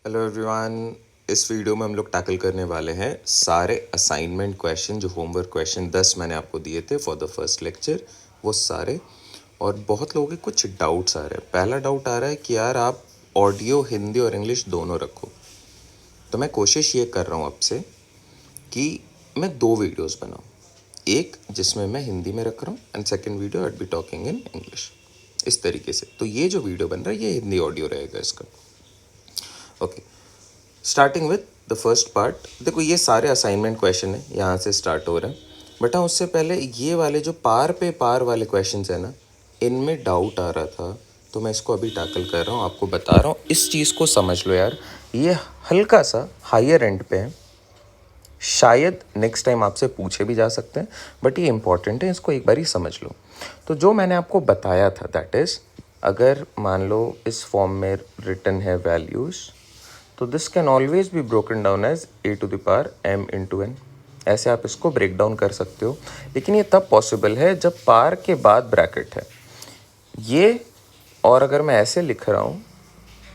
Hello everyone. इस video में हम लोग टैकल करने वाले हैं सारे असाइनमेंट क्वेश्चन, जो होमवर्क क्वेश्चन 10 मैंने आपको दिए थे फॉर द फर्स्ट लेक्चर, वो सारे। और बहुत लोगों के कुछ डाउट्स आ रहे हैं। पहला डाउट आ रहा है कि यार आप ऑडियो हिंदी और इंग्लिश दोनों रखो। तो मैं कोशिश ये कर रहा हूँ आपसे कि मैं 2 वीडियोस बनाऊँ, एक जिसमें मैं हिंदी में रख रहा हूँ and second video I be talking in English, इस तरीके से। तो ये जो वीडियो बन रहा है ये हिंदी ऑडियो रहेगा इसका। Okay, starting with the first part. देखो ये सारे असाइनमेंट क्वेश्चन है, यहाँ से स्टार्ट हो रहा है। बट हाँ, उससे पहले ये वाले जो पार पे पार वाले क्वेश्चंस है ना, इनमें डाउट आ रहा था, तो मैं इसको अभी टैकल कर रहा हूँ, आपको बता रहा हूँ। इस चीज़ को समझ लो यार, ये हल्का सा हायर एंड पे है, शायद नेक्स्ट टाइम आपसे पूछे भी जा सकते हैं, बट ये इंपॉर्टेंट है, इसको एक बार ही समझ लो। तो जो मैंने आपको बताया था दैट इज़, अगर मान लो इस फॉर्म में रिटन है वैल्यूज़, तो this can always be broken down as a to the power m into n। ऐसे आप इसको ब्रेक डाउन कर सकते हो, लेकिन ये तब पॉसिबल है जब पार के बाद ब्रैकेट है ये। और अगर मैं ऐसे लिख रहा हूँ,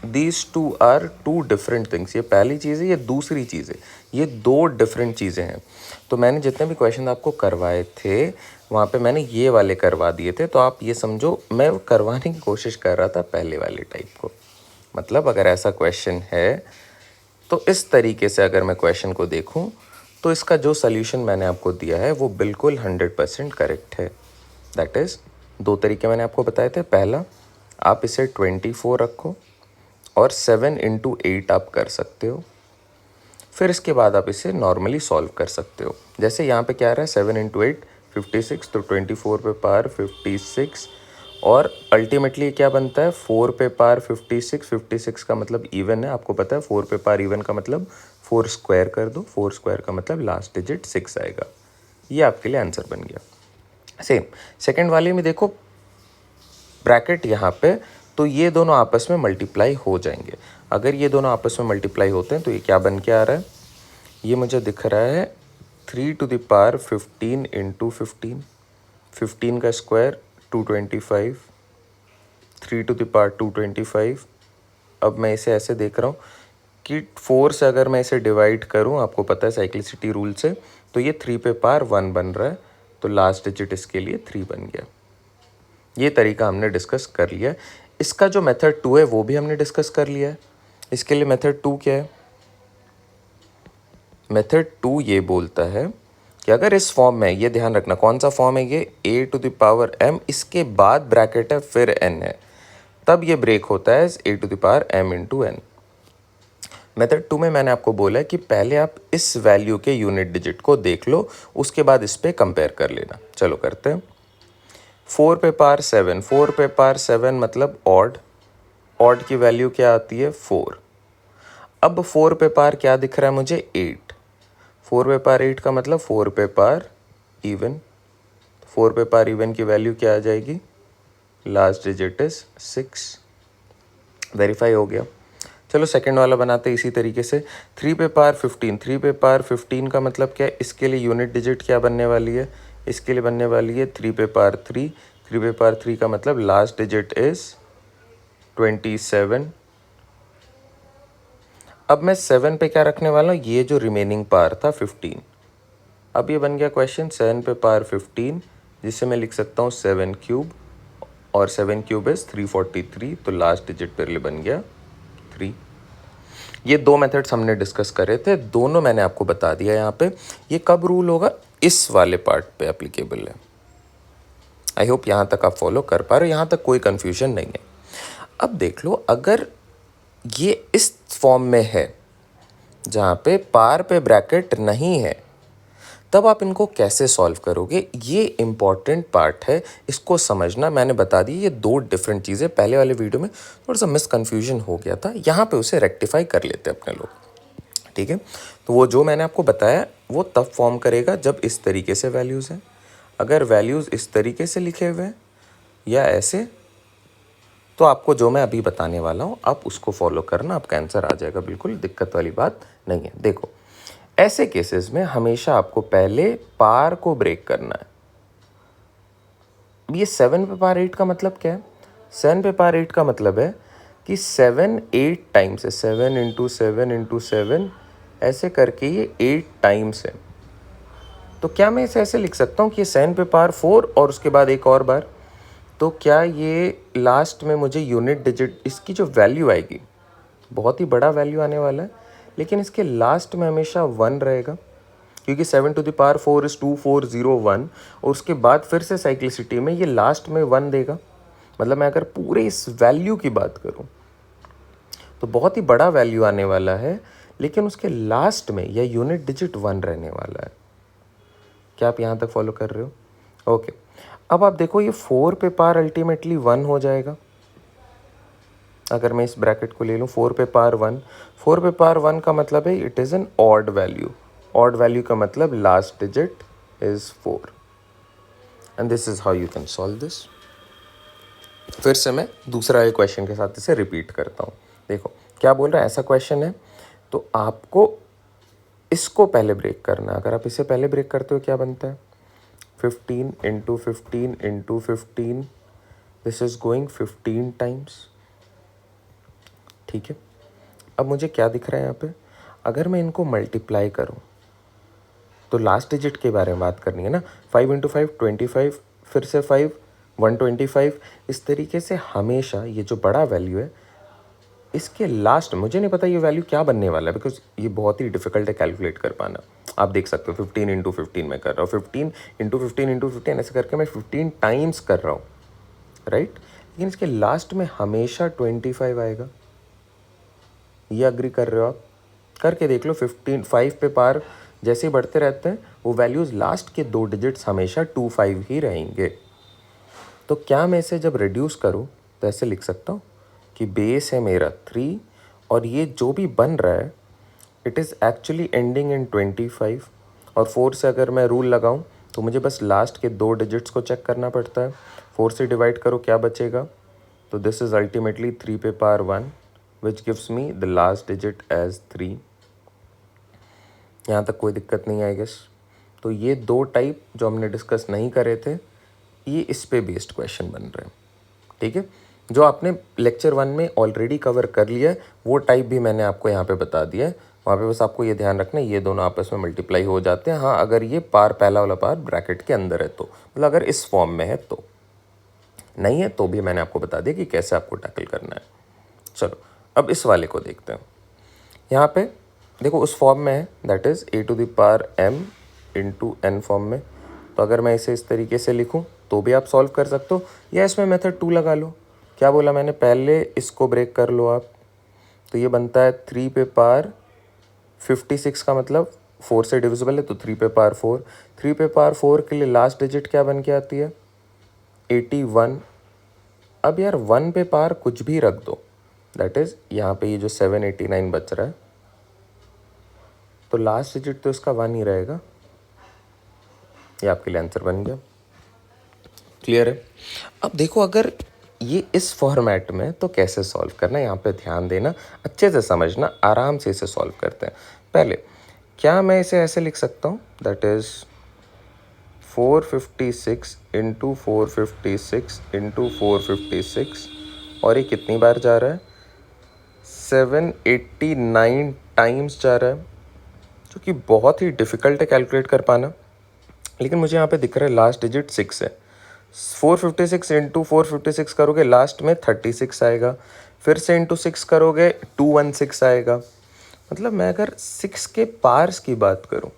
these two are two different things, ये पहली चीज़ है, ये दूसरी चीज़ है, ये दो डिफरेंट चीज़ें हैं। तो मैंने जितने भी क्वेश्चन आपको करवाए थे वहाँ पे मैंने ये वाले करवा दिए थे, तो आप ये समझो मैं करवाने की कोशिश कर रहा था पहले वाले टाइप को। मतलब अगर ऐसा क्वेश्चन है तो इस तरीके से अगर मैं क्वेश्चन को देखूं तो इसका जो सल्यूशन मैंने आपको दिया है वो बिल्कुल 100% करेक्ट है। दैट इज़, 2 तरीके मैंने आपको बताए थे। पहला, आप इसे 24 रखो और 7 इंटू 8 आप कर सकते हो। फिर इसके बाद आप इसे नॉर्मली सॉल्व कर सकते हो। जैसे यहाँ पे क्या आ रहा है, 7 इंटू 8 56, तो 24 पे पावर 56, और अल्टीमेटली क्या बनता है, 4 पे पावर 56। 56 का मतलब इवन है, आपको पता है 4 पे पावर इवन का मतलब 4 स्क्वायर कर दो, 4 स्क्वायर का मतलब लास्ट डिजिट 6 आएगा। ये आपके लिए आंसर बन गया। सेम सेकेंड वाले में देखो, ब्रैकेट यहाँ पे, तो ये दोनों आपस में मल्टीप्लाई हो जाएंगे। अगर ये दोनों आपस में मल्टीप्लाई होते हैं तो ये क्या बन के आ रहा है, ये मुझे दिख रहा है 3 टू द पावर 15 इंटू 15। 15 का स्क्वायर 225, 3 टू द पावर 225। अब मैं इसे ऐसे देख रहा हूँ कि 4 से अगर मैं इसे डिवाइड करूँ, आपको पता है साइक्लिसिटी रूल से, तो ये 3 पे पावर 1 बन रहा है, तो लास्ट डिजिट इसके लिए 3 बन गया। ये तरीका हमने डिस्कस कर लिया है। इसका जो मेथड 2 है वो भी हमने डिस्कस कर लिया है। इसके लिए मेथड 2 क्या है, मेथड 2 ये बोलता है कि अगर इस फॉर्म में, ये ध्यान रखना कौन सा फॉर्म है ये, a to the power m, इसके बाद ब्रैकेट है फिर n है, तब ये ब्रेक होता है a to the power m into n। Method 2 में मैंने आपको बोला है कि पहले आप इस वैल्यू के यूनिट डिजिट को देख लो, उसके बाद इस पे कंपेयर कर लेना। चलो करते हैं। 4 पे पावर 7, 4 पे पावर 7 मतलब ऑड, ऑड की वैल्यू क्या आती है 4। अब 4 पे पावर क्या दिख रहा है मुझे 8, 4 पे पावर 8 का मतलब 4 पे पावर इवन, 4 पे पावर इवन की वैल्यू क्या आ जाएगी, लास्ट डिजिट इज 6। वेरीफाई हो गया। चलो सेकंड वाला बनाते हैं इसी तरीके से। 3 पे पावर 15, 3 पे पावर 15 का मतलब क्या है, इसके लिए यूनिट डिजिट क्या बनने वाली है, इसके लिए बनने वाली है 3 पे पावर 3। 3 पे पावर 3 का मतलब लास्ट डिजिट इज 27। अब मैं 7 पे क्या रखने वाला हूँ, ये जो रिमेनिंग पावर था 15। अब ये बन गया क्वेश्चन 7 पे पावर 15, जिसे मैं लिख सकता हूँ 7 क्यूब, और 7 क्यूब इज 343, तो लास्ट डिजिट मेरे लिए बन गया 3। ये 2 मेथड्स हमने डिस्कस करे थे, दोनों मैंने आपको बता दिया यहाँ पे। ये कब रूल होगा, इस वाले पार्ट पे एप्लीकेबल है। आई होप यहाँ तक आप फॉलो कर पा रहे हो, यहाँ तक कोई कन्फ्यूजन नहीं है। अब देख लो, अगर ये इस फॉर्म में है जहाँ पे पार पे ब्रैकेट नहीं है, तब आप इनको कैसे सॉल्व करोगे, ये इम्पॉर्टेंट पार्ट है, इसको समझना। मैंने बता दी ये 2 डिफरेंट चीज़ें, पहले वाले वीडियो में थोड़ा सा मिसकन्फ्यूजन हो गया था, यहाँ पे उसे रेक्टिफाई कर लेते अपने लोग, ठीक है। तो वो जो मैंने आपको बताया वो तब फॉर्म करेगा जब इस तरीके से वैल्यूज़ हैं। अगर वैल्यूज़ इस तरीके से लिखे हुए हैं या ऐसे, तो आपको जो मैं अभी बताने वाला हूँ आप उसको फॉलो करना, आपका आंसर आ जाएगा, बिल्कुल दिक्कत वाली बात नहीं है। देखो, ऐसे केसेस में हमेशा आपको पहले पार को ब्रेक करना है। ये 7 पे पावर 8 का मतलब क्या है, 7 पे पावर 8 का मतलब है कि 7 8 टाइम्स है, 7 इंटू 7 इंटू 7 ऐसे करके ये 8 टाइम्स है। तो क्या मैं इसे ऐसे लिख सकता हूँ कि ये 7 पे पावर 4 और उसके बाद एक और बार, तो क्या ये लास्ट में मुझे यूनिट डिजिट, इसकी जो वैल्यू आएगी बहुत ही बड़ा वैल्यू आने वाला है, लेकिन इसके लास्ट में हमेशा 1 रहेगा, क्योंकि 7 टू द पावर 4 इज़ 2401 और उसके बाद फिर से साइक्लिसिटी में ये लास्ट में 1 देगा। मतलब मैं अगर पूरे इस वैल्यू की बात करूं तो बहुत ही बड़ा वैल्यू आने वाला है, लेकिन उसके लास्ट में यह यूनिट डिजिट 1 रहने वाला है। क्या आप यहाँ तक फॉलो कर रहे हो? ओके, अब आप देखो ये 4 पे पावर अल्टीमेटली 1 हो जाएगा। अगर मैं इस ब्रैकेट को ले लूँ 4 पे पावर 1, 4 पे पावर 1 का मतलब है it is an odd value. Odd value का मतलब last digit is 4 and this is how you can solve this. फिर से मैं दूसरा एक क्वेश्चन के साथ इसे रिपीट करता हूँ। देखो क्या बोल रहा है, ऐसा क्वेश्चन है तो आपको इसको पहले ब्रेक करना है। अगर आप इसे पहले ब्रेक करते हो क्या बनता है, 15 into 15 into 15, this is going 15 times. ठीक है, अब मुझे क्या दिख रहा है यहाँ पे, अगर मैं इनको मल्टीप्लाई करूँ तो लास्ट डिजिट के बारे में बात करनी है ना। 5 इंटू 5 25, फिर से 5 125। इस तरीके से हमेशा ये जो बड़ा वैल्यू है इसके लास्ट, मुझे नहीं पता ये वैल्यू क्या बनने वाला है, बिकॉज ये बहुत ही डिफिकल्ट है कैलकुलेट कर पाना। आप देख सकते हो 15 इंटू 15 मैं कर रहा हूँ, 15 इंटू 15 इंटू 15 ऐसे करके मैं 15 टाइम्स कर रहा हूँ, राइट। लेकिन इसके लास्ट में हमेशा 25 आएगा। ये अग्री कर रहे हो आप? करके देख लो। 15 5 पे पार जैसे ही बढ़ते रहते हैं वो वैल्यूज़ लास्ट के 2 डिजिट्स हमेशा 25 ही रहेंगे। तो क्या मैं इसे जब रिड्यूस करूँ तो ऐसे लिख सकता हूँ कि बेस है मेरा 3 और ये जो भी बन रहा है it is actually ending in 25 और 4 से अगर मैं रूल लगाऊँ तो मुझे बस लास्ट के 2 डिजिट्स को चेक करना पड़ता है। 4 से डिवाइड करो क्या बचेगा, तो दिस इज़ अल्टीमेटली 3 पे power 1 which gives me the last digit as 3। यहाँ तक कोई दिक्कत नहीं आई गेस। तो ये 2 टाइप जो हमने डिस्कस नहीं करे थे ये इस पे बेस्ड क्वेश्चन बन रहे हैं। ठीक है, जो आपने लेक्चर 1 में ऑलरेडी कवर कर लिया है वो टाइप भी मैंने आपको यहाँ पे बता दिया है। वहाँ पे बस आपको ये ध्यान रखना है ये दोनों आपस में मल्टीप्लाई हो जाते हैं। हाँ, अगर ये पार पहला वाला पार ब्रैकेट के अंदर है तो, मतलब अगर इस फॉर्म में है तो, नहीं है तो भी मैंने आपको बता दिया कि कैसे आपको टैकल करना है। चलो अब इस वाले को देखते हैं। यहाँ पे देखो उस फॉर्म में है that is a to the power m into n form में। तो अगर मैं इसे इस तरीके से लिखूँ तो भी आप सॉल्व कर सकते हो, या इसमें मेथड 2 लगा लो। क्या बोला मैंने, पहले इसको ब्रेक कर लो आप। तो ये बनता है 3 पे पावर 56 का मतलब 4 से डिविजिबल है तो 3 पे पावर 4। 3 पे पावर 4 के लिए लास्ट डिजिट क्या बन के आती है, 81। अब यार 1 पे पावर कुछ भी रख दो, दैट इज़ यहाँ पे ये जो 789 बच रहा है तो लास्ट डिजिट तो इसका 1 ही रहेगा। ये आपके लिए आंसर बन गया। क्लियर है? अब देखो अगर ये इस फॉर्मेट में तो कैसे सॉल्व करना है, यहाँ पे ध्यान देना, अच्छे से समझना, आराम से इसे सॉल्व करते हैं। पहले क्या मैं इसे ऐसे लिख सकता हूँ, दैट इज़ 456 इंटू 456 इंटू 456 और ये कितनी बार जा रहा है, 789 टाइम्स जा रहा है, जो कि बहुत ही डिफ़िकल्ट है कैलकुलेट कर पाना। लेकिन मुझे यहाँ पे दिख रहा है लास्ट डिजिट 6 है। 456 इंटू 456 करोगे लास्ट में 36 आएगा, फिर से इंटू 6 करोगे 216 आएगा। मतलब मैं अगर 6 के पार्स की बात करूँ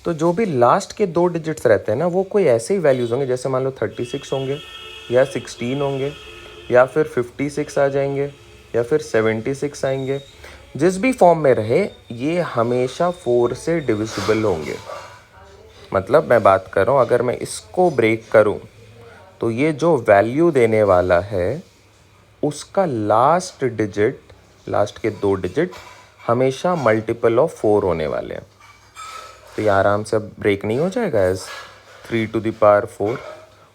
तो जो भी लास्ट के 2 डिजिट्स रहते हैं ना वो कोई ऐसे ही वैल्यूज़ होंगे, जैसे मान लो 36 होंगे या 16 होंगे या फिर 56 आ जाएंगे या फिर 76 आएंगे। जिस भी फॉर्म में रहे ये हमेशा 4 से डिविजिबल होंगे। मतलब मैं बात कर रहा हूँ अगर मैं इसको ब्रेक करूँ तो ये जो वैल्यू देने वाला है उसका लास्ट डिजिट, लास्ट के 2 डिजिट हमेशा मल्टीपल ऑफ 4 होने वाले हैं। तो ये आराम से अब ब्रेक नहीं हो जाएगा एज 3 टू द पावर 4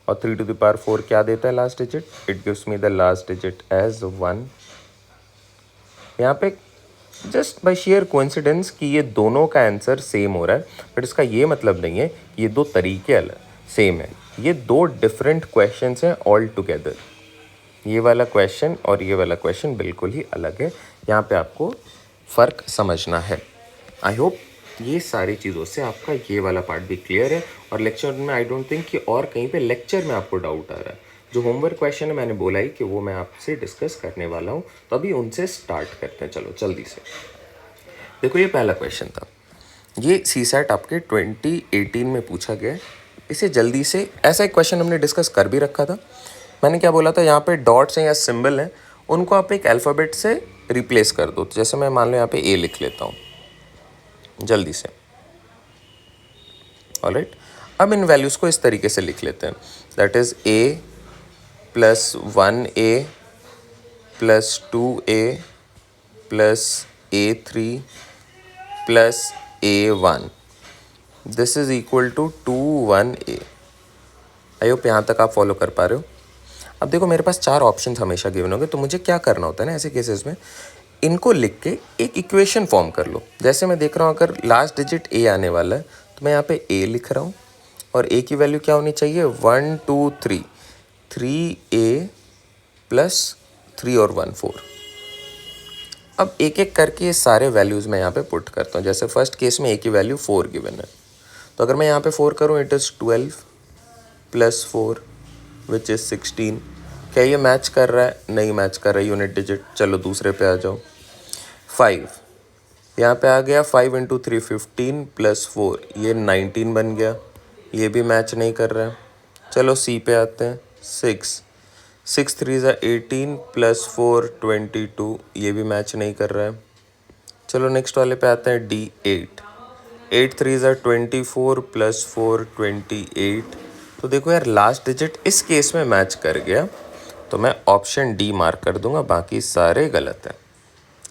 और 3 टू द पावर 4 क्या देता है last digit, it gives me the last digit as 1। यहाँ पे जस्ट बाय शेयर कोइंसिडेंस कि ये दोनों का आंसर सेम हो रहा है, बट इसका ये मतलब नहीं है ये 2 तरीके अलग सेम है, ये 2 डिफरेंट क्वेश्चंस हैं ऑल टुगेदर। ये वाला क्वेश्चन और ये वाला क्वेश्चन बिल्कुल ही अलग है, यहाँ पे आपको फ़र्क समझना है। आई होप ये सारी चीज़ों से आपका ये वाला पार्ट भी क्लियर है, और लेक्चर में आई डोंट थिंक कि और कहीं पे लेक्चर में आपको डाउट आ रहा है। जो होमवर्क क्वेश्चन है मैंने बोला ही कि वो मैं आपसे डिस्कस करने वाला हूँ, तो अभी उनसे स्टार्ट करते हैं। चलो जल्दी से देखो, ये पहला क्वेश्चन था, ये सीसैट आपके 2018 में पूछा गया है। इसे जल्दी से, ऐसा एक क्वेश्चन हमने डिस्कस कर भी रखा था। मैंने क्या बोला था, यहाँ पे डॉट्स हैं या सिंबल हैं, उनको आप एक अल्फ़ाबेट से रिप्लेस कर दो। तो जैसे मैं मान लो यहाँ पे ए लिख लेता हूँ जल्दी से। ऑलराइट, अब इन वैल्यूज़ को इस तरीके से लिख लेते हैं, that is a plus 1a plus 2a plus a3 plus a1, this is equal to 2 1a। I hope यहाँ तक आप फॉलो कर पा रहे हो। अब देखो, मेरे पास 4 ऑप्शन हमेशा गिवन होंगे, तो मुझे क्या करना होता है ना ऐसे केसेस में, इनको लिख के एक इक्वेशन फॉर्म कर लो। जैसे मैं देख रहा हूँ अगर लास्ट डिजिट ए आने वाला है तो मैं यहाँ पे ए लिख रहा हूँ, और ए की वैल्यू क्या होनी चाहिए, 1 2 3, 3a प्लस 3 और 1 4। अब एक एक करके ये सारे वैल्यूज़ मैं यहाँ पे पुट करता हूँ। जैसे फर्स्ट केस में ए की वैल्यू 4 गिवन है, तो अगर मैं यहाँ पे 4 करूँ, it is 12 plus 4 which is 16। क्या ये मैच कर रहा है? नहीं मैच कर रहा है यूनिट डिजिट। चलो दूसरे पे आ जाओ। 5 यहाँ पे आ गया, 5 इंटू 3 15 प्लस 4, ये 19 बन गया, ये भी मैच नहीं कर रहा है। चलो सी पे आते हैं। 6 6 3 ज़ा 18 प्लस 4 22, ये भी मैच नहीं कर रहा है। चलो नेक्स्ट वाले पे आते हैं, डी 8 8 3 ज़ा 24 प्लस 4 28। तो देखो यार, लास्ट डिजिट इस केस में मैच कर गया, तो मैं ऑप्शन डी मार्क कर दूंगा, बाकी सारे गलत हैं।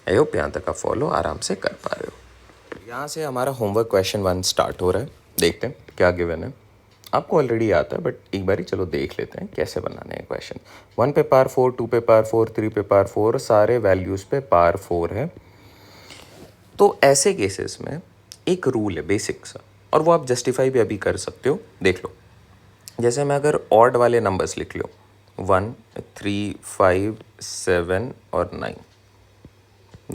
आई होप यहाँ तक आप फॉलो आराम से कर पा रहे हो। यहाँ से हमारा होमवर्क क्वेश्चन 1 स्टार्ट हो रहा है। देखते हैं क्या गिवन है। आपको ऑलरेडी आता है, बट एक बारी चलो देख लेते हैं कैसे बनाने हैं क्वेश्चन। 1 पे पावर 4, 2 पे पावर 4, 3 पे पावर 4, सारे वैल्यूज़ पे पावर 4 है। तो ऐसे केसेस में एक रूल है बेसिक सा, और वो आप जस्टिफाई भी अभी कर सकते हो। देख लो, जैसे मैं अगर ऑड वाले नंबर्स लिख लो, 1 3 5 7 और 9,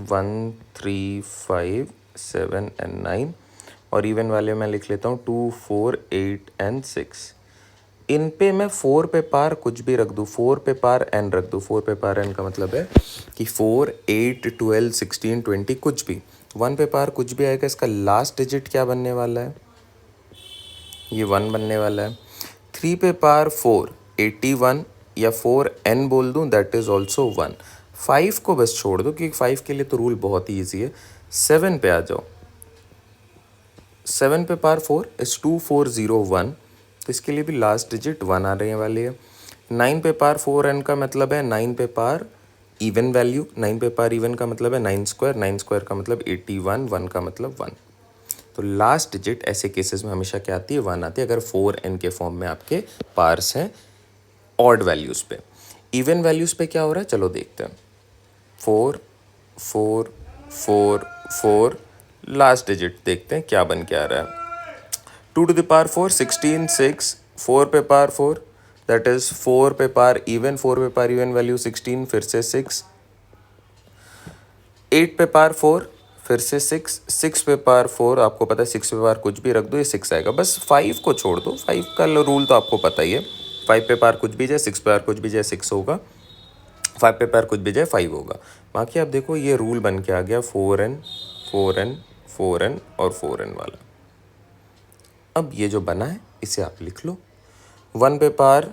1 3 5 7 एंड 9, और इवन वाले मैं लिख लेता हूँ 2 4 8 एंड 6। इन पे मैं 4 पे पार कुछ भी रख दूँ, 4 पे पार एन रख दूँ। 4 पे पार एन का मतलब है कि 4 8 12 16 20 कुछ भी। 1 पे पार कुछ भी आएगा, इसका लास्ट डिजिट क्या बनने वाला है, ये 1 बनने वाला है। 3 पे पार 4 81, या 4 n बोल दूँ, दैट इज़ ऑल्सो 1। 5 को बस छोड़ दो क्योंकि 5 के लिए तो रूल बहुत ही ईजी है। 7 पे आ जाओ, 7 पे पार 4 इज़ 2401, तो इसके लिए भी लास्ट डिजिट 1 आ रहे वाली है। 9 पे पार 4n का मतलब है 9 पे पार इवन वैल्यू, 9 पे पार इवन का मतलब है 9 स्क्वायर, 9 स्क्वायर का मतलब 81, 1 का मतलब 1। तो लास्ट डिजिट ऐसे केसेस में हमेशा क्या आती है, 1 आती है, अगर 4n के फॉर्म में आपके पार्स हैं ऑड वैल्यूज़ पे। इवन वैल्यूज़ पे क्या हो रहा है, चलो देखते हैं। 4 4 4 4, लास्ट डिजिट देखते हैं क्या बन के आ रहा है। 2 टू द पावर 4 16 6, 4 पे पावर 4, दैट इज़ 4 पे पावर इवन, 4 पे पावर इवन वैल्यू 16, फिर से 6। 8 पे पावर 4, फिर से 6। 6 पे पावर 4, आपको पता है 6 पे पावर कुछ भी रख दो, ये 6 आएगा। बस 5 को छोड़ दो, 5 का रूल तो आपको पता ही है, 5 पे पावर कुछ भी जाए, 6 पे पावर कुछ भी जाए 6 होगा, 5 पे पावर कुछ भी जाए 5 होगा। बाकी आप देखो ये रूल बन के आ गया 4n 4n 4n और 4n वाला। अब ये जो बना है इसे आप लिख लो। 1 पे पावर,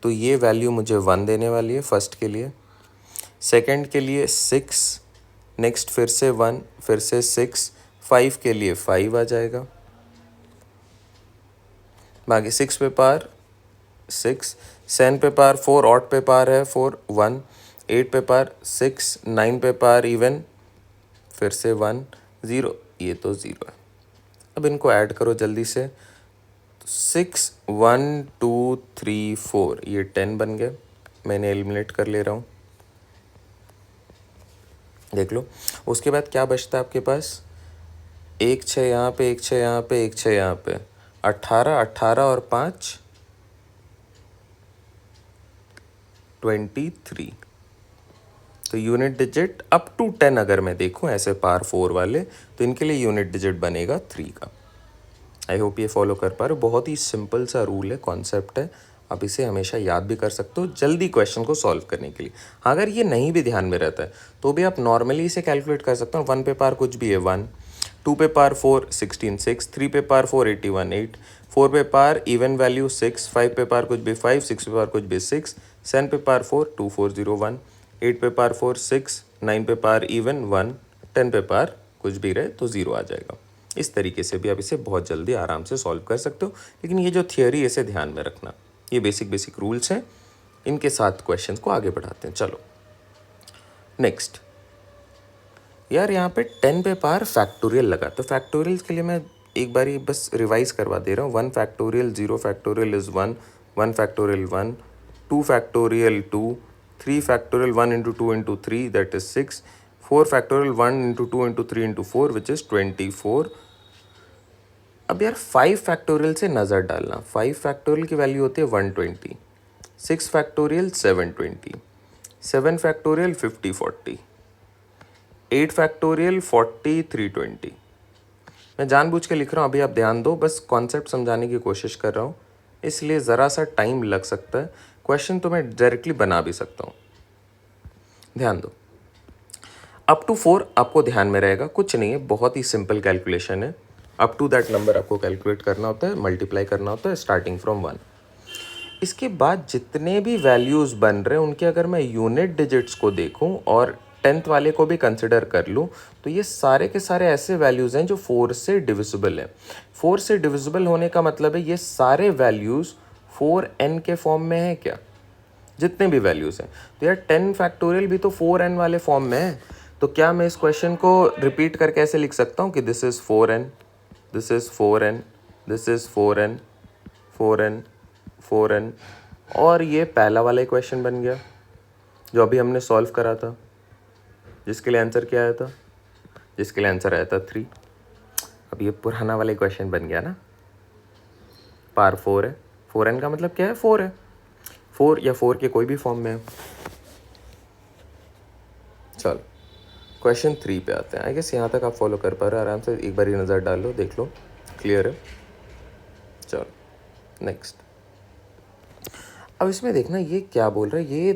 तो ये वैल्यू मुझे 1 देने वाली है फर्स्ट के लिए। सेकंड के लिए 6, नेक्स्ट फिर से 1, फिर से 6, 5 के लिए 5 आ जाएगा। बाकी 6 पे पावर 6, 7 पे पावर 4, ऑड पे पावर है 4 1, 8 पे पावर 6, 9 पे पावर इवन, फिर से 1 0, ये तो 0 है। अब इनको ऐड करो जल्दी से। 6 1 2 3 4, ये 10 बन गए। मैंने एलिमिनेट कर ले रहा हूँ, देख लो। उसके बाद क्या बचता है आपके पास, 1 6 यहाँ पे, 1 6 यहाँ पे, 1 6 यहाँ पे, 18 18 और 5 123। तो यूनिट डिजिट अप टू 10 अगर मैं देखूं ऐसे पावर 4 वाले, तो इनके लिए यूनिट डिजिट बनेगा 3 का। आई होप ये फॉलो कर पा रहे हो। बहुत ही सिंपल सा रूल है, कॉन्सेप्ट है, आप इसे हमेशा याद भी कर सकते हो जल्दी क्वेश्चन को सॉल्व करने के लिए। हाँ, अगर ये नहीं भी ध्यान में रहता है तो भी आप नॉर्मली इसे कैलकुलेट कर सकते हो। 1 पे पावर कुछ भी है 1, 2 पे पावर 4 16 6, 3 पे पावर 4 81 8, 4 पे पावर इवन वैल्यू 6, 5 पे पावर कुछ भी 5, 6 पे पावर कुछ भी 6, 7 पे पावर 4 2 4 0 1, 8 पे पावर 4 6, 9 पे पावर इवन 1, 10 पे पावर कुछ भी रहे तो 0 आ जाएगा। इस तरीके से भी आप इसे बहुत जल्दी आराम से सॉल्व कर सकते हो। लेकिन ये जो थियोरी है इसे ध्यान में रखना, ये बेसिक रूल्स हैं, इनके साथ क्वेश्चंस को आगे बढ़ाते हैं। चलो नेक्स्ट यार, यहाँ पे 10 पे पावर फैक्टोरियल लगा, तो फैक्टोरियल के लिए मैं एक बारी बस रिवाइज करवा दे रहा हूँ। 1 factorial 0 factorial is 1, 1 factorial 1, 2 factorial 2, 3 factorial 1 into 2 into 3 that is 6, 4 factorial 1 into 2 into 3 into 4 which is 24। अब यार 5 फैक्टोरियल से नज़र डालना, 5 फैक्टोरियल की वैल्यू होती है 120, 6 फैक्टोरियल 720, 7 फैक्टोरियल 50 40, 8 फैक्टोरियल 40 320। मैं जानबूझ के लिख रहा हूँ, अभी आप ध्यान दो, बस कॉन्सेप्ट समझाने की कोशिश कर रहा हूँ, इसलिए ज़रा सा टाइम लग सकता है। क्वेश्चन तो मैं डायरेक्टली बना भी सकता हूँ, ध्यान दो। अप टू 4 आपको ध्यान में रहेगा, कुछ नहीं है, बहुत ही सिंपल कैलकुलेशन है। अप टू दैट नंबर आपको कैलकुलेट करना होता है, मल्टीप्लाई करना होता है स्टार्टिंग फ्रॉम 1। इसके बाद जितने भी वैल्यूज़ बन रहे हैं उनके अगर मैं यूनिट डिजिट्स को देखूं और 10th वाले को भी कंसिडर कर लूं, तो ये सारे के सारे ऐसे वैल्यूज़ हैं जो 4 से डिविजिबल है। 4 से डिविजिबल होने का मतलब है ये सारे वैल्यूज़ 4n के फॉर्म में है क्या, जितने भी वैल्यूज़ हैं। तो यार 10 फैक्टोरियल भी तो 4n वाले फॉर्म में है, तो क्या मैं इस क्वेश्चन को रिपीट करके ऐसे लिख सकता हूँ कि this is 4n, this is 4n, this is 4n, 4n, 4n, और ये पहला वाला क्वेश्चन बन गया जो अभी हमने सॉल्व करा था, जिसके लिए आंसर क्या आया था, जिसके लिए आंसर आया था 3। अब ये पुराना वाला क्वेश्चन बन गया ना, पावर 4 है, 4n का मतलब क्या है, 4 है, 4 या 4 के कोई भी फॉर्म में है। चलो क्वेश्चन 3 पे आते हैं। आई गेस यहाँ तक आप फॉलो कर पा रहे हो आराम से, एक बार नज़र डाल लो, देख लो, क्लियर है। चलो नेक्स्ट। अब इसमें देखना ये क्या बोल रहा है। ये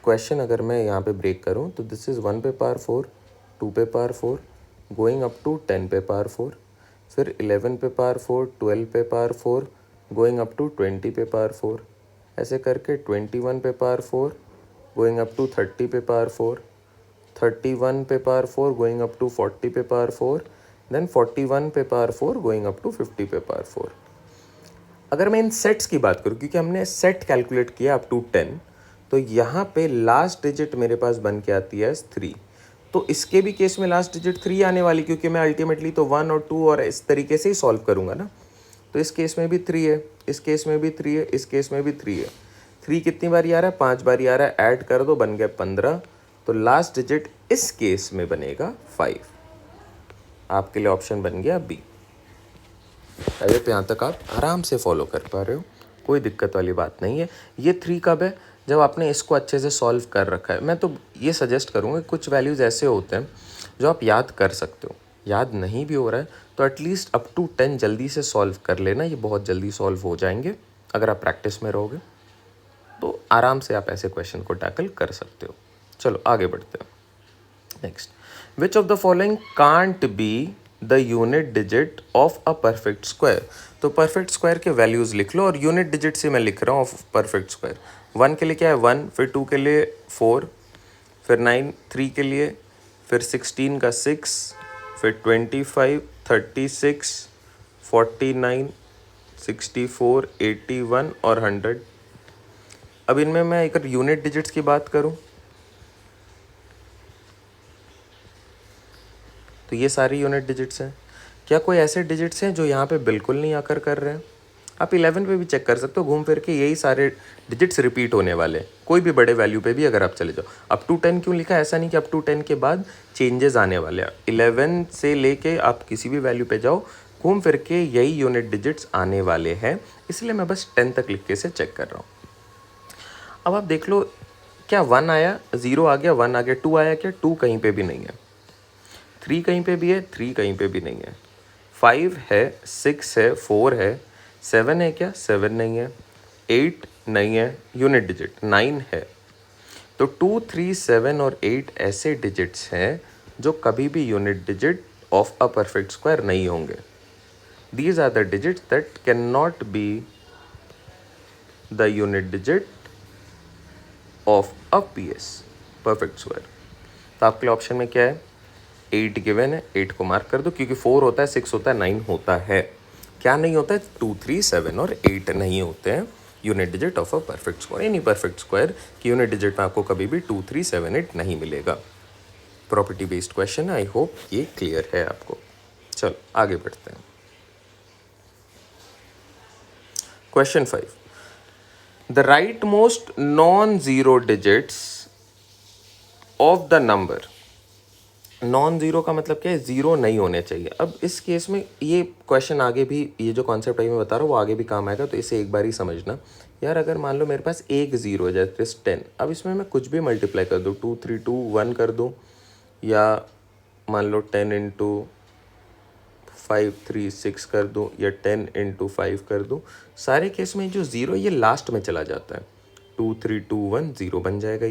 क्वेश्चन अगर मैं यहाँ पे ब्रेक करूँ तो दिस इज़ 1 पे पावर 4, 2 पे पावर 4, गोइंग अप टू 10 पे पावर 4, फिर 11 पे पावर 4, 12 पे पावर 4, गोइंग अप टू 20 पे पावर 4, ऐसे करके 21 पे पावर 4, गोइंग अप टू 30 पे पावर 4, 31 पे पावर 4, गोइंग अप टू 40 पे पावर 4, देन 41 पे पावर 4, गोइंग अप टू 50 पे पावर 4। अगर मैं इन सेट्स की बात करूँ, क्योंकि हमने सेट कैलकुलेट किया अप टू 10, तो यहाँ पे लास्ट डिजिट मेरे पास बन के आती है 3। तो इसके भी केस में लास्ट डिजिट 3 आने वाली, क्योंकि मैं अल्टीमेटली तो 1 और 2 और इस तरीके से ही सॉल्व करूँगा ना। तो इस केस में भी 3 है, इस केस में भी 3 है, इस केस में भी 3 है। 3 कितनी बारी आ रहा है, 5 बारी आ रहा है, ऐड कर दो, बन गया 15। तो लास्ट डिजिट इस केस में बनेगा 5। आपके लिए ऑप्शन बन गया बी। अरे तो यहाँ तक आप आराम से फॉलो कर पा रहे हो, कोई दिक्कत वाली बात नहीं है। ये 3 कब है, जब आपने इसको अच्छे से सॉल्व कर रखा है। मैं तो ये सजेस्ट करूँगा, कुछ वैल्यूज़ ऐसे होते हैं जो आप याद कर सकते हो, याद नहीं भी हो रहा है तो एटलीस्ट अप टू 10 जल्दी से सॉल्व कर लेना, ये बहुत जल्दी सॉल्व हो जाएंगे। अगर आप प्रैक्टिस में रहोगे तो आराम से आप ऐसे क्वेश्चन को टैकल कर सकते हो। चलो आगे बढ़ते हैं। Next, which of the following can't be the unit digit of a perfect square. तो परफेक्ट स्क्वायर के वैल्यूज़ लिख लो और यूनिट डिजिट से मैं लिख रहा हूँ ऑफ परफेक्ट स्क्वायर। 1 के लिए क्या है 1, फिर 2 के लिए 4, फिर 9, 3 के लिए, फिर 16 का 6, फिर 25, 36, 49, 64, 81 और 100। अब इनमें मैं एक यूनिट डिजिट्स की बात करूँ तो ये सारी यूनिट डिजिट्स हैं। क्या कोई ऐसे डिजिट्स हैं जो यहाँ पे बिल्कुल नहीं आकर कर रहे हैं? आप 11 पे भी चेक कर सकते हो, घूम फिर के यही सारे डिजिट्स रिपीट होने वाले हैं, कोई भी बड़े वैल्यू पे भी अगर आप चले जाओ। अप टू 10 क्यों लिखा है, ऐसा नहीं कि अप टू 10 के बाद चेंजेस आने वाले हैं। 11 से लेके आप किसी भी वैल्यू पे जाओ, घूम फिर के यही यूनिट डिजिट्स आने वाले हैं, इसलिए मैं बस 10 तक लिख के से चेक कर रहा हूँ। अब आप देख लो क्या 1 आया, 0 आ गया, 1 आ गया, 2 आया क्या? 2 कहीं पे भी नहीं है, 3 कहीं पे भी है, 3 कहीं पे भी नहीं है, 5 है, 6 है, 4 है, 7 है क्या? 7 नहीं है, 8 नहीं है, यूनिट डिजिट 9 है। तो 2, 3, 7 और 8 ऐसे डिजिट्स हैं जो कभी भी unit digit of a perfect square नहीं होंगे। These are the digits that cannot be the unit digit of a PS, perfect square। तो आपके लिए ऑप्शन में क्या है? 8 गिवन है, 8 को मार्क कर दो, क्योंकि 4 होता है, 6 होता है, 9 होता है। क्या नहीं होता है? 2, 3, 7 और 8 नहीं होते हैं unit digit of a perfect square. Any perfect square की यूनिट डिजिट में आपको कभी भी 2, 3, 7, 8 नहीं मिलेगा। प्रॉपर्टी बेस्ड क्वेश्चन है, आई होप ये क्लियर है आपको। चलो आगे बढ़ते हैं। Question 5, the rightmost non-zero digits of the number। Non zero का मतलब क्या है? ज़ीरो नहीं होने चाहिए। अब इस केस में ये क्वेश्चन आगे भी, ये जो कॉन्सेप्ट अभी मैं बता रहा हूँ वो आगे भी काम आएगा, तो इसे एक बार ही समझना। यार अगर मान लो मेरे पास एक ज़ीरो है, जैसे 10, अब इसमें मैं कुछ भी मल्टीप्लाई कर दूँ, 2, 3, 2, 1 कर दूँ, या मान लो 10 इंटू 5, 3, 6 कर दूँ, या 10 इंटू 5 कर दूँ, सारे केस में जो ज़ीरो ये लास्ट में चला जाता है। 2, 3, 2, 1 ज़ीरो बन जाएगा,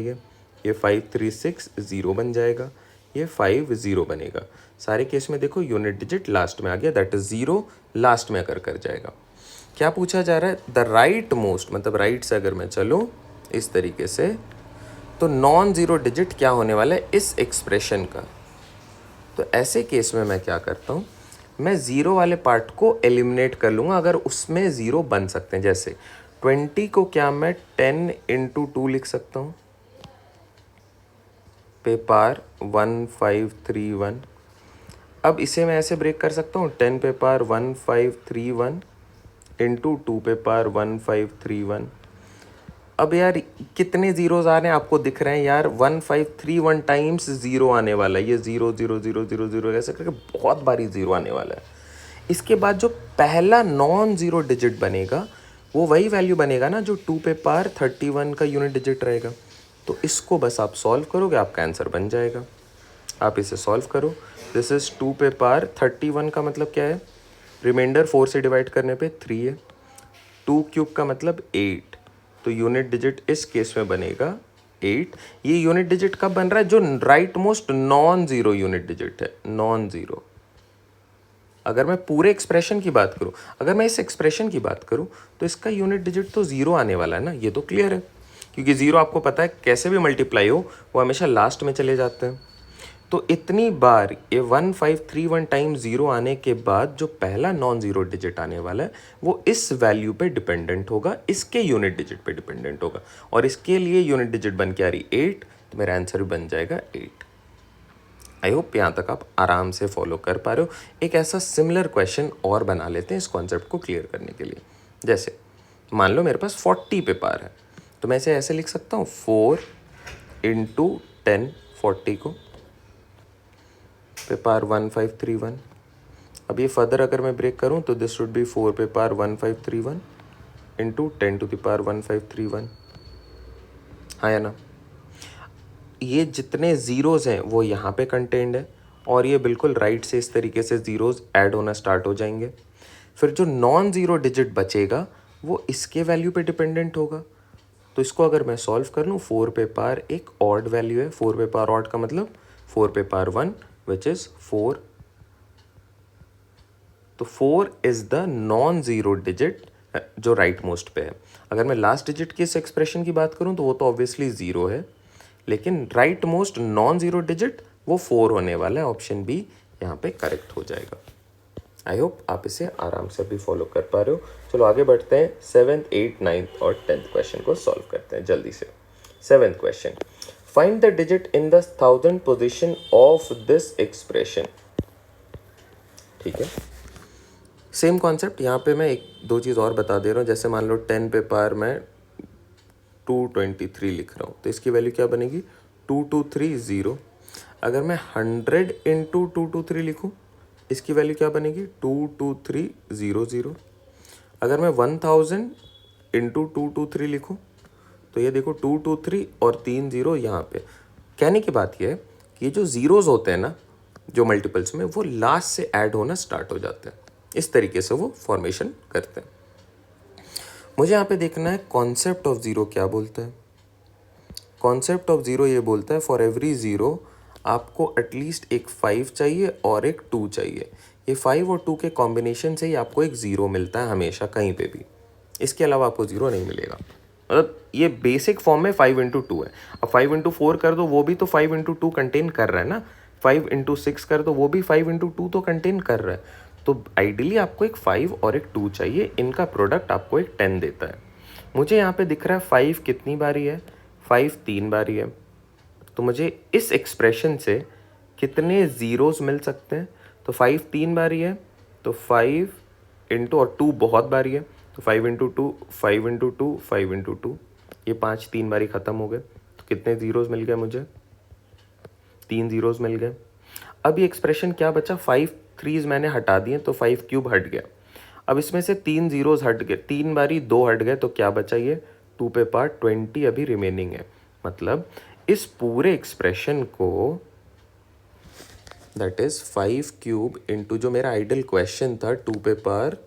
ये 5, 3, 6 ज़ीरो बन जाएगा, ये 5 ज़ीरो बनेगा। सारे केस में देखो यूनिट डिजिट लास्ट में आ गया, दैट इज़ ज़ीरो लास्ट में कर जाएगा। क्या पूछा जा रहा है? द राइट मोस्ट, मतलब राइट से अगर मैं चलूँ इस तरीके से, तो नॉन ज़ीरो डिजिट क्या होने वाला है इस एक्सप्रेशन का। तो ऐसे केस में मैं क्या करता हूँ, मैं ज़ीरो वाले पार्ट को एलिमिनेट कर लूँगा अगर उसमें ज़ीरो बन सकते हैं। जैसे 20 को क्या मैं 10 इंटू 2 लिख सकता हूँ, पे पार 1531। अब इसे मैं ऐसे ब्रेक कर सकता हूँ, 10 पे पार 1531 इंटू 2 पे पार 1531। अब यार कितने ज़ीरोज़ आ रहे हैं आपको दिख रहे हैं? यार 1531 टाइम्स ज़ीरो आने वाला है, ये 0 0 0 0 0 ऐसे करके बहुत बारी ज़ीरो आने वाला है। इसके बाद जो पहला नॉन ज़ीरो डिजिट बनेगा वो वही वैल्यू बनेगा ना जो 2 पे पार 31 का यूनिट डिजिट रहेगा। तो इसको बस आप सॉल्व करोगे, आपका आंसर बन जाएगा। आप इसे सॉल्व करो, दिस इज़ 2 पे पार 31 का मतलब क्या है? रिमाइंडर 4 से डिवाइड करने पे 3 है, 2 क्यूब का मतलब 8, तो यूनिट डिजिट इस केस में बनेगा 8। ये यूनिट डिजिट कब बन रहा है? जो right most non zero unit digit है, नॉन ज़ीरो। अगर मैं पूरे एक्सप्रेशन की बात करूं, अगर मैं इस एक्सप्रेशन की बात करूं, तो इसका यूनिट डिजिट तो ज़ीरो आने वाला है ना, ये तो क्लियर है, क्योंकि ज़ीरो आपको पता है कैसे भी मल्टीप्लाई हो वो हमेशा लास्ट में चले जाते हैं। तो इतनी बार ये 1531 टाइम ज़ीरो आने के बाद जो पहला नॉन ज़ीरो डिजिट आने वाला है वो इस वैल्यू पे डिपेंडेंट होगा, इसके यूनिट डिजिट पे डिपेंडेंट होगा, और इसके लिए यूनिट डिजिट बन के आ रही 8, तो मेरा आंसर भी बन जाएगा 8। आई होप यहाँ तक आप आराम से फॉलो कर पा रहे हो। एक ऐसा सिमिलर क्वेश्चन और बना लेते हैं इस कॉन्सेप्ट को क्लियर करने के लिए। जैसे मान लो मेरे पास 40 पे पार है, तो मैं इसे ऐसे लिख सकता हूँ 4 इंटू 10, 40 को पे पार 1531। अब ये फर्दर अगर मैं ब्रेक करूँ तो दिस शुड बी 4 पे पार 1531 इंटू 10 टू द पावर 1531। हाँ या ना? ये जितने ज़ीरोज़ हैं वो यहाँ पे कंटेंड है, और ये बिल्कुल राइट से इस तरीके से ज़ीरोज़ ऐड होना स्टार्ट हो जाएंगे। फिर जो नॉन ज़ीरो डिजिट बचेगा वो इसके वैल्यू पे डिपेंडेंट होगा। तो इसको अगर मैं सॉल्व कर लूँ, 4 पे पार एक ऑड वैल्यू है, 4 पे पार ऑड का मतलब 4 पे पार 1 विच इज़ 4। तो 4 is the non zero digit जो राइट मोस्ट पे है। अगर मैं लास्ट डिजिट की इस एक्सप्रेशन की बात करूँ तो वो तो ऑब्वियसली ज़ीरो है, लेकिन right most non zero digit वो 4 होने वाला है। ऑप्शन बी यहाँ पे करेक्ट हो जाएगा। आई होप आप इसे आराम से भी फॉलो कर पा रहे हो। चलो आगे बढ़ते हैं, 7th, 8th, 9th और 10th क्वेश्चन को सॉल्व करते हैं जल्दी से। 7th question, find the digit in the 1000 position of this expression. ठीक है, सेम कॉन्सेप्ट। यहाँ पे मैं एक दो चीज़ और बता दे रहा हूँ। जैसे मान लो 10 पे पार मैं 223 लिख रहा हूँ, तो इसकी वैल्यू क्या बनेगी? 223 0। अगर मैं 100 इंटू 223 लिखूँ, इसकी वैल्यू क्या बनेगी? 223 0 0। अगर मैं 1000 इंटू 223 लिखूँ तो ये देखो 2 2 3 और 3 0 यहाँ पे। कहने की बात ये है कि ये जो ज़ीरोज़ होते हैं ना जो मल्टीपल्स में, वो लास्ट से ऐड होना स्टार्ट हो जाते हैं। इस तरीके से वो फॉर्मेशन करते हैं। मुझे यहाँ पे देखना है कॉन्सेप्ट ऑफ ज़ीरो क्या बोलता है। कॉन्सेप्ट ऑफ ज़ीरो ये बोलता है फॉर एवरी ज़ीरो आपको एटलीस्ट एक 5 चाहिए और एक 2 चाहिए। ये 5 और 2 के कॉम्बिनेशन से ही आपको एक ज़ीरो मिलता है हमेशा कहीं पे भी। इसके अलावा आपको ज़ीरो नहीं मिलेगा। मतलब ये बेसिक फॉर्म में 5 इंटू 2 है। अब 5 इंटू 4 कर दो वो भी तो 5 इंटू 2 कंटेन कर रहा है ना। 5 इंटू 6 कर दो वो भी 5 इंटू 2 तो कंटेन कर रहा है। तो आइडियली आपको एक 5 और एक 2 चाहिए, इनका प्रोडक्ट आपको एक 10 देता है। मुझे यहाँ पे दिख रहा है 5 कितनी बारी है, 5 3 बारी है। तो मुझे इस एक्सप्रेशन से कितने ज़ीरोज़ मिल सकते हैं, तो 5 3 बारी है तो 5 इंटू और 2 बहुत बारी है तो 5 इंटू 2 5 इंटू 2 5 इंटू 2, ये 5 3 बारी ख़त्म हो गए। तो कितने ज़ीरोज़ मिल गए मुझे, 3 ज़ीरोज़ मिल गए। अब ये एक्सप्रेशन क्या बचा, 5 3s मैंने हटा दिए तो 5 क्यूब हट गया। अब इसमें से 3 ज़ीरोज़ हट गए, 3 बारी 2 हट गए, तो क्या बचा, ये 2 पे पार 20 अभी रिमेनिंग है। मतलब इस पूरे एक्सप्रेशन को दैट इज़ 5 क्यूब इंटू जो मेरा आइडल क्वेश्चन था 2 पे पार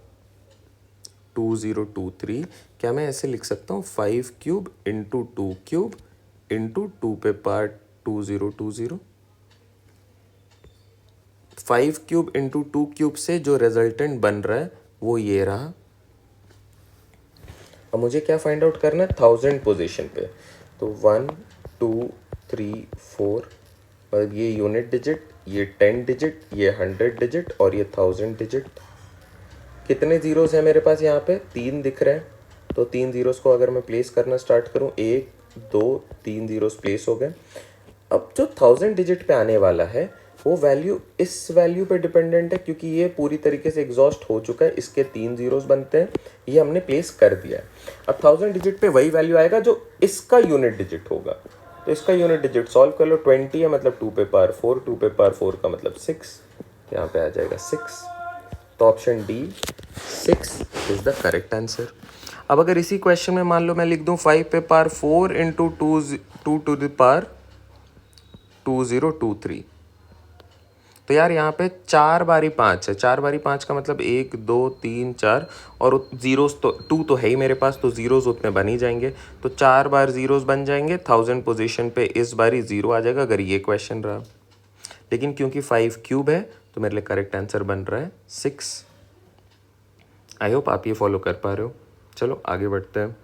2023, क्या मैं ऐसे लिख सकता हूँ 5 क्यूब इंटू 2 क्यूब इंटू 2 पे पार 2020। 5 क्यूब इंटू 2 क्यूब से जो रिजल्टेंट बन रहा है वो ये रहा। अब मुझे क्या फाइंड आउट करना है, 1000 पोजीशन पे। तो 1 2 3 4, मतलब ये यूनिट डिजिट, ये 10 डिजिट, ये 100 डिजिट और ये 1000 डिजिट। कितने ज़ीरोज़ हैं मेरे पास यहाँ पे, 3 दिख रहे हैं। तो 3 ज़ीरोज़ को अगर मैं प्लेस करना स्टार्ट करूँ, 1 2 3 ज़ीरोज़ प्लेस हो गए। अब जो 1000 डिजिट पे आने वाला है वो वैल्यू इस वैल्यू पे डिपेंडेंट है, क्योंकि ये पूरी तरीके से एग्जॉस्ट हो चुका है। इसके 3 ज़ीरोज़ बनते हैं, ये हमने प्लेस कर दिया है। अब 1000 डिजिट पे वही वैल्यू आएगा जो इसका यूनिट डिजिट होगा। तो इसका यूनिट डिजिट सॉल्व कर लो, 20 है मतलब 2 पे पावर 4, 2 पे पावर 4 का मतलब 6, यहाँ पे आ जाएगा 6। तो option D 6 is the correct answer. अब अगर इसी क्वेश्चन में मान लो मैं लिख दूं 5 पे power 4 into 2 to the power 2023, तो यार यहाँ पे 4 बारी 5 है। 4 बारी 5 का मतलब 1 2 3 4, और ज़ीरोज़ तो 2 तो है ही मेरे पास, तो ज़ीरोज़ उतने बन ही जाएंगे। तो 4 बार ज़ीरोज़ बन जाएंगे, 1000 पोजीशन पे इस बारी ज़ीरो आ जाएगा अगर ये क्वेश्चन रहा। लेकिन क्योंकि 5 क्यूब है तो मेरे लिए करेक्ट आंसर बन रहा है 6। आई होप आप ये फॉलो कर पा रहे हो। चलो आगे बढ़ते हैं।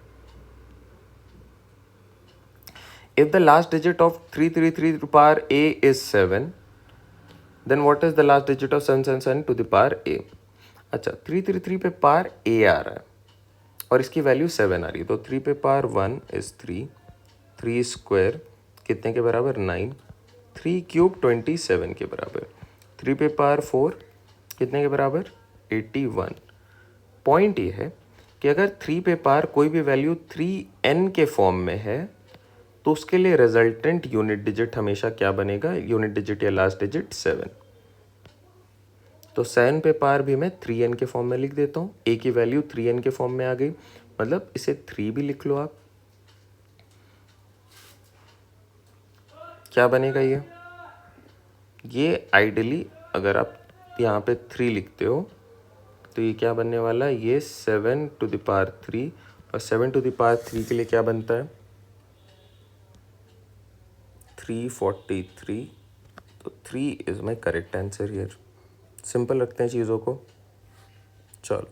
If the last digit of 333 to power a is 7, then what is the last digit of 777 to the power a। अच्छा, 333 पे पावर a आ रहा है और इसकी वैल्यू 7 आ रही है, तो 3 पे पावर 1 इज 3, 3 स्क्वायर कितने के बराबर 9, 3 क्यूब 27 के बराबर, 3 पे पावर 4 कितने के बराबर 81। पॉइंट ये है कि अगर 3 पे पावर कोई भी वैल्यू 3n के फॉर्म में है तो उसके लिए रिजल्टेंट यूनिट डिजिट हमेशा क्या बनेगा, यूनिट डिजिट या लास्ट डिजिट 7। तो 7 पे पावर भी मैं 3n के फॉर्म में लिख देता हूँ, a की वैल्यू 3n के फॉर्म में आ गई, मतलब इसे 3 भी लिख लो आप। क्या बनेगा ये आइडियली अगर आप यहाँ पे 3 लिखते हो तो ये क्या बनने वाला है, ये 7 टू द पावर 3, और 7 टू द पावर 3 के लिए क्या बनता है 343। तो 3 is my correct answer here. Simple रखते हैं चीज़ों को। चलो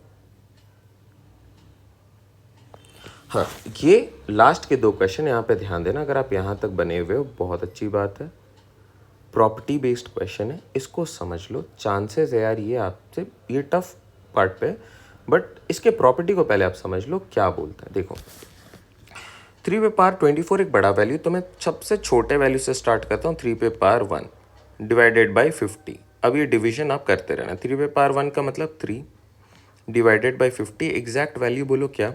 हाँ, ये लास्ट के 2 क्वेश्चन यहाँ पे ध्यान देना, अगर आप यहाँ तक बने हुए हो बहुत अच्छी बात है। प्रॉपर्टी बेस्ड क्वेश्चन है, इसको समझ लो। चांसेस है यार ये आपसे, ये टफ पार्ट पे, बट इसके प्रॉपर्टी को पहले आप समझ लो क्या बोलता है। देखो 3 पे पावर 24 एक बड़ा वैल्यू, तो मैं सबसे छोटे वैल्यू से स्टार्ट करता हूँ। 3 पे पावर 1 डिवाइडेड बाई 50। अब ये डिवीजन आप करते रहना। 3 पे पावर 1 का मतलब 3 डिवाइडेड बाई 50, एग्जैक्ट वैल्यू बोलो क्या।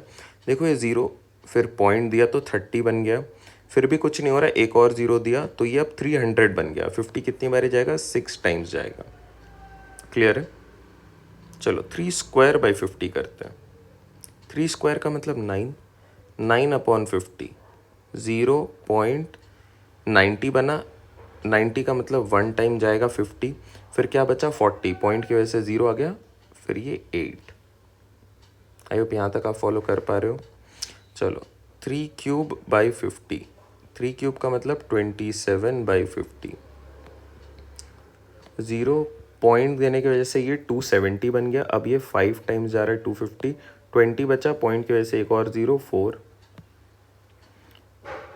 देखो ये 0, फिर पॉइंट दिया तो 30 बन गया, फिर भी कुछ नहीं हो रहा, एक और 0 दिया तो ये अब 300 बन गया। 50 कितनी बारी जाएगा, 6 टाइम्स जाएगा। क्लियर है। चलो 3 स्क्वायर बाई 50 करते हैं। 3 स्क्वायर का मतलब 9, 9 अपॉन 50 0.90 बना, 90 का मतलब 1 टाइम जाएगा 50, फिर क्या बचा 40, पॉइंट की वजह से 0 आ गया, फिर ये 8। आई होप यहाँ तक आप फॉलो कर पा रहे हो। चलो 3 क्यूब बाई 50, 3 क्यूब का मतलब 27 बाई 50, 0 पॉइंट देने की वजह से ये 270 बन गया। अब ये 5 टाइम्स जा रहा है 250, 20 बचा, पॉइंट की वजह से एक और 0, 4,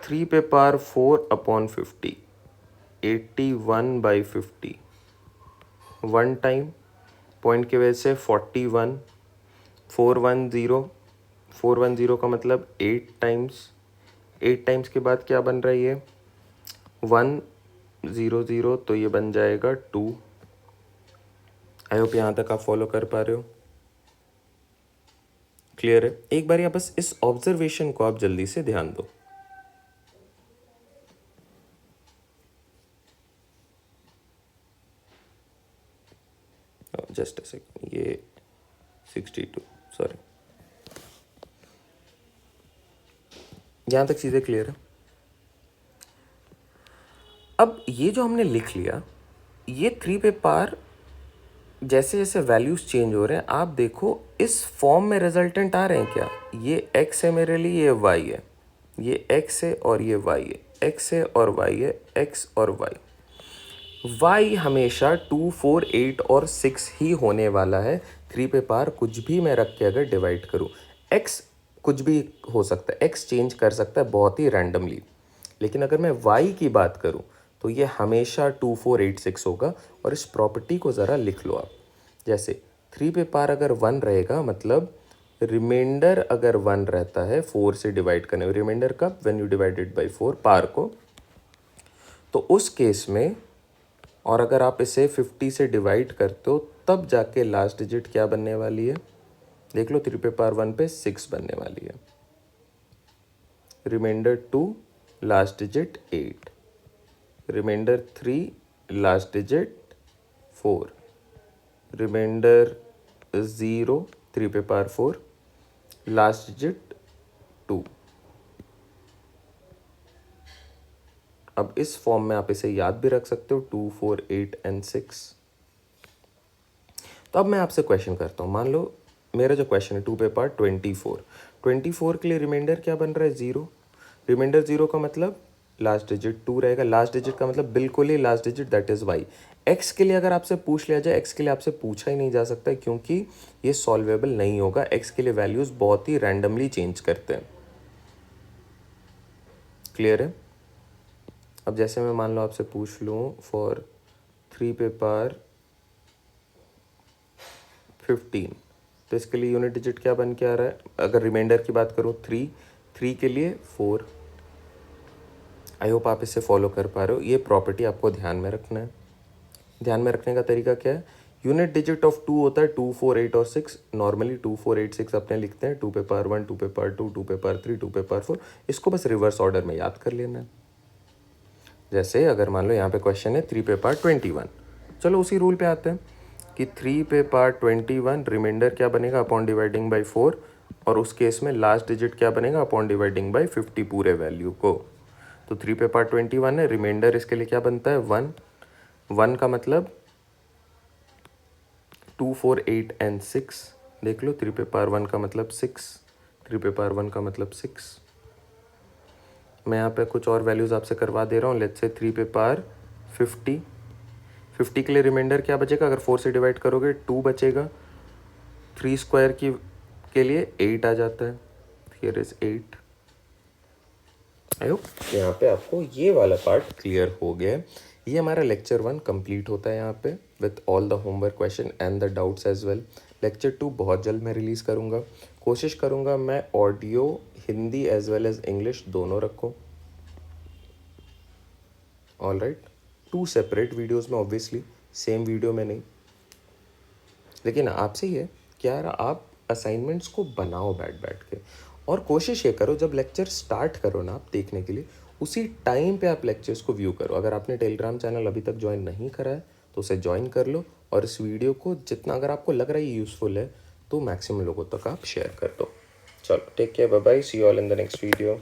3 पे पार 4/50, 81 बाई 50, 1 टाइम, पॉइंट की वजह से 41, 410, 410 का मतलब 8 टाइम्स, 8 टाइम्स के बाद क्या बन रहा है ये 100, तो ये बन जाएगा 2। आई होप यहाँ तक आप फॉलो कर पा रहे हो। क्लियर है? एक बार यहाँ बस इस ऑब्जर्वेशन को आप जल्दी से ध्यान दो। जस्ट अ सेकंड, ये 62, सॉरी, यहाँ तक चीज़ें क्लियर है। अब ये जो हमने लिख लिया, ये 3 पे पार जैसे जैसे वैल्यूज चेंज हो रहे हैं, आप देखो इस फॉर्म में रिजल्टेंट आ रहे हैं क्या। ये x है मेरे लिए, ये y है, ये x है और ये y है, x है और y है, x और y। y हमेशा 2, 4, 8 और 6 ही होने वाला है। 3 पे पार कुछ भी मैं रख के अगर डिवाइड करूँ, x कुछ भी हो सकता है, x चेंज कर सकता है बहुत ही रैंडमली। लेकिन अगर मैं y की बात करूँ तो ये हमेशा 2, 4, 8, 6 होगा। और इस प्रॉपर्टी को ज़रा लिख लो आप। जैसे 3 पे पार अगर 1 रहेगा, मतलब रिमाइंडर अगर 1 रहता है 4 से डिवाइड करने, रिमाइंडर कब, व्हेन यू डिवाइडेड बाई 4 पार को, तो उस केस में, और अगर आप इसे 50 से डिवाइड करते हो तब जाके लास्ट डिजिट क्या बनने वाली है, देख लो। 3 पे पार 1 पे 6 बनने वाली है, reminder 2 last digit 8, reminder 3 last digit 4, reminder 0 3 पे पार 4 लास्ट डिजिट 2। अब इस फॉर्म में आप इसे याद भी रख सकते हो, 2, 4, 8 एंड 6। तो अब मैं आपसे क्वेश्चन करता हूँ। मान लो मेरा जो क्वेश्चन है 2 पे पार्ट 24 के लिए रिमाइंडर क्या बन रहा है 0, रिमाइंडर 0 का मतलब लास्ट डिजिट 2 रहेगा, लास्ट डिजिट का मतलब बिल्कुल ही last digit, that is y। x के लिए अगर आपसे पूछ लिया जाए, x के लिए आपसे पूछा ही नहीं जा सकता क्योंकि ये सॉल्वेबल नहीं होगा। x के लिए वैल्यूज बहुत ही रैंडमली चेंज करते हैं। क्लियर है? अब जैसे मैं मान लो आपसे पूछ लूँ फॉर 3 पे पार 15, तो इसके लिए यूनिट डिजिट क्या बन के आ रहा है। अगर रिमाइंडर की बात करूँ 3 के लिए 4। आई होप आप इसे फॉलो कर पा रहे हो। ये प्रॉपर्टी आपको ध्यान में रखना है। ध्यान में रखने का तरीका क्या है, यूनिट डिजिट ऑफ 2 होता है 2, 4, 8 और 6। नॉर्मली 2, 4, 8, 6 अपने लिखते हैं 2 पे पार 1, 2 पे पार 2, 2 पे पार 3, 2 पे पार 4। इसको बस रिवर्स ऑर्डर में याद कर लेना है। जैसे अगर मान लो यहाँ पे क्वेश्चन है 3 पे पार 21, चलो उसी रूल पे आते हैं कि 3 पे पार 21 रिमाइंडर क्या बनेगा अपॉन डिवाइडिंग बाई 4, और उस केस में लास्ट डिजिट क्या बनेगा अपॉन डिवाइडिंग बाई 50 पूरे वैल्यू को। तो 3 पे पार 21 है, रिमाइंडर इसके लिए क्या बनता है 1, 1 का मतलब 2, 4, 8 एंड 6। देख लो 3 पे पार 1 का मतलब 6, 3 पे पार 1 का मतलब 6। मैं यहाँ पे कुछ और वैल्यूज़ आपसे करवा दे रहा हूँ। लेट्स से 3 पे पार 50 के लिए रिमाइंडर क्या बचेगा, अगर 4 से डिवाइड करोगे 2 बचेगा, 3 स्क्वायर के लिए 8 आ जाता है, हियर इज 8। आई होप यहाँ पे आपको ये वाला पार्ट क्लियर हो गया है। ये हमारा लेक्चर 1 कंप्लीट होता है यहाँ पे with all the homework question and the doubts as well. Lecture 2 बहुत जल्द मैं रिलीज़ करूँगा। कोशिश करूँगा मैं audio Hindi as well as English दोनों रखूँ। ऑल राइट, 2 सेपरेट वीडियोज़ में ऑब्वियसली, सेम वीडियो में नहीं। लेकिन आपसे ही है कि यार आप असाइनमेंट्स को बनाओ बैठ बैठ के, और कोशिश ये करो जब लेक्चर स्टार्ट करो ना आप देखने के लिए, उसी टाइम पे आप लेक्चर्स को व्यू करो। अगर आपने टेलीग्राम चैनल अभी तक ज्वाइन नहीं करा है तो उसे ज्वाइन कर लो, और इस वीडियो को जितना अगर आपको लग रहा है यूज़फुल है तो मैक्सिमम लोगों तक आप शेयर कर दो। चलो take care, bye bye, see you all in the next video.